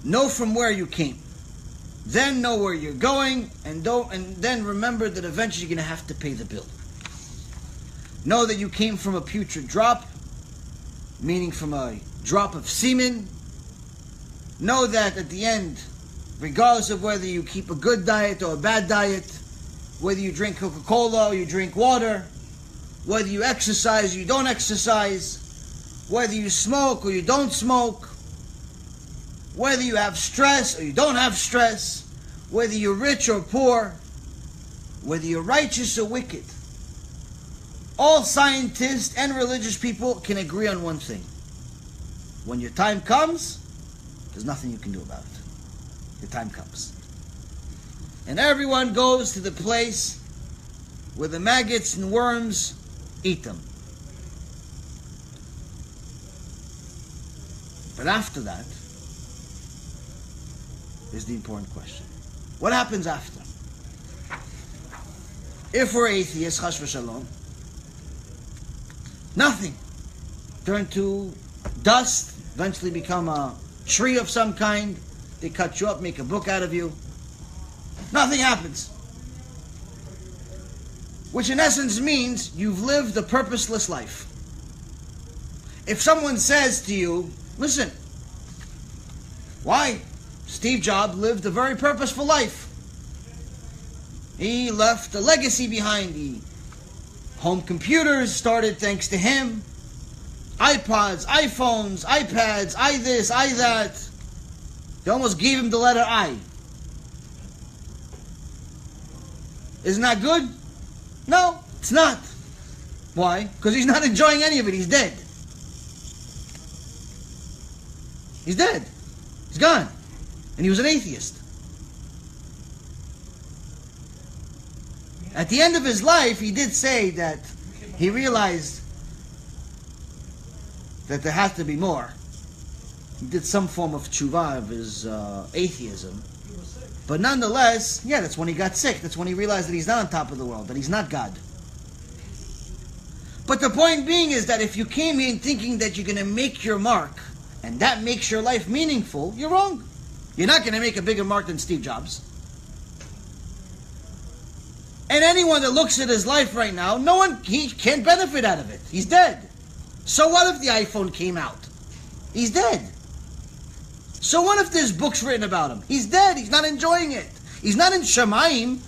Know from where you came. Then know where you're going, and then remember that eventually you're going to have to pay the bill. Know that you came from a putrid drop, meaning from a drop of semen. Know that at the end, regardless of whether you keep a good diet or a bad diet, whether you drink Coca-Cola or you drink water, whether you exercise or you don't exercise, whether you smoke or you don't smoke, whether you have stress or you don't have stress, whether you're rich or poor, whether you're righteous or wicked, all scientists and religious people can agree on one thing. When your time comes, there's nothing you can do about it. Your time comes. And everyone goes to the place where the maggots and worms eat them. But after that is the important question. What happens after? If we're atheists, chash v'shalom, nothing. Turn to dust, eventually become a tree of some kind. They cut you up, make a book out of you. Nothing happens. Which in essence means you've lived a purposeless life. If someone says to you, listen, why? Steve Jobs lived a very purposeful life. He left a legacy behind. Home computers started thanks to him. iPods, iPhones, iPads, I this, I that. They almost gave him the letter I. Isn't that good? No, it's not. Why? Because he's not enjoying any of it. He's dead. He's dead. He's gone. And he was an atheist. At the end of his life, he did say that he realized that there has to be more. He did some form of tshuva of his atheism. But nonetheless, yeah, that's when he got sick. That's when he realized that he's not on top of the world, that he's not God. But the point being is that if you came in thinking that you're going to make your mark, and that makes your life meaningful, you're wrong. You're not going to make a bigger mark than Steve Jobs. And anyone that looks at his life right now, he can't benefit out of it. He's dead. So what if the iPhone came out? He's dead. So what if there's books written about him? He's dead. He's not enjoying it. He's not in Shemayim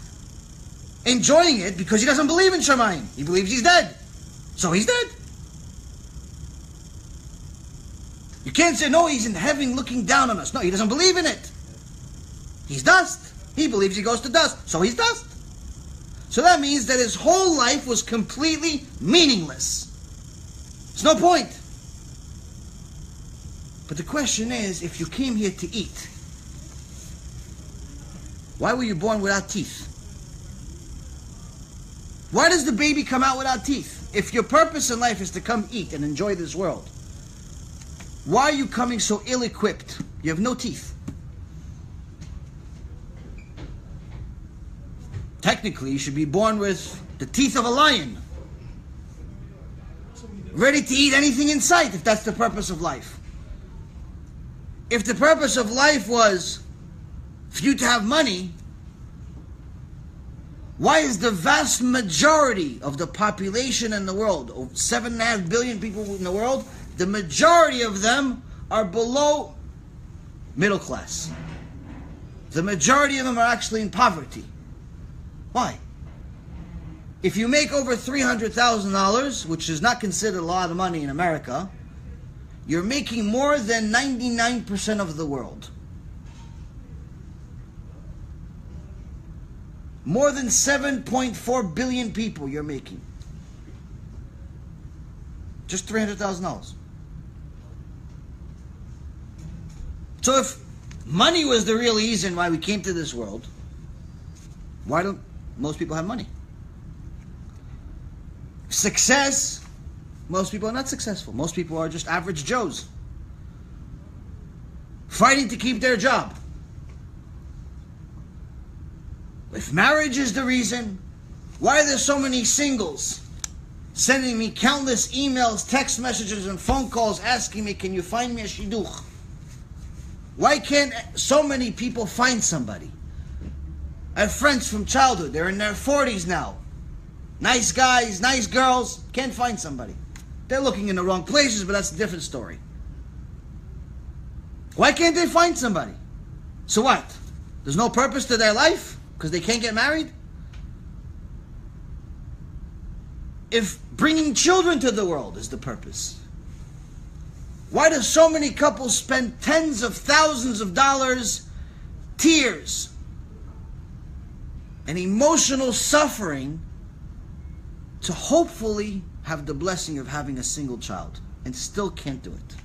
enjoying it because he doesn't believe in Shemayim. He believes he's dead. So he's dead. You can't say, no, he's in heaven looking down on us. No, he doesn't believe in it. He's dust. He believes he goes to dust. So he's dust. So that means that his whole life was completely meaningless. There's no point. But the question is, if you came here to eat, why were you born without teeth? Why does the baby come out without teeth? If your purpose in life is to come eat and enjoy this world, why are you coming so ill-equipped? You have no teeth. Technically, you should be born with the teeth of a lion, ready to eat anything in sight, if that's the purpose of life. If the purpose of life was for you to have money, why is the vast majority of the population in the world, 7.5 billion people in the world, the majority of them are below middle class? The majority of them are actually in poverty. Why? If you make over $300,000, which is not considered a lot of money in America, you're making more than 99% of the world. More than 7.4 billion people you're making. Just $300,000. So if money was the real reason why we came to this world, why don't most people have money? Success, most people are not successful. Most people are just average Joes, fighting to keep their job. If marriage is the reason, why are there so many singles sending me countless emails, text messages, and phone calls asking me, can you find me a shidduch? Why can't so many people find somebody? I have friends from childhood. They're in their 40s now. Nice guys, nice girls. Can't find somebody. They're looking in the wrong places, but that's a different story. Why can't they find somebody? So what? There's no purpose to their life because they can't get married? If bringing children to the world is the purpose, why do so many couples spend tens of thousands of dollars, tears, and emotional suffering to hopefully have the blessing of having a single child and still can't do it?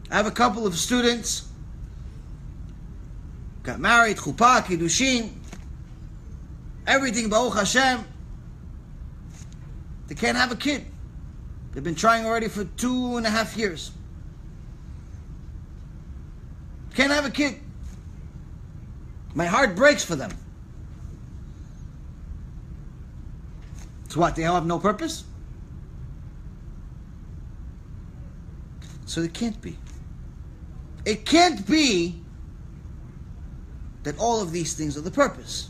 I have a couple of students, got married, chuppah, kiddushin, everything, Baruch Hashem. They can't have a kid. They've been trying already for 2.5 years. Can't have a kid. My heart breaks for them. So what, they have no purpose? So it can't be. It can't be that all of these things are the purpose.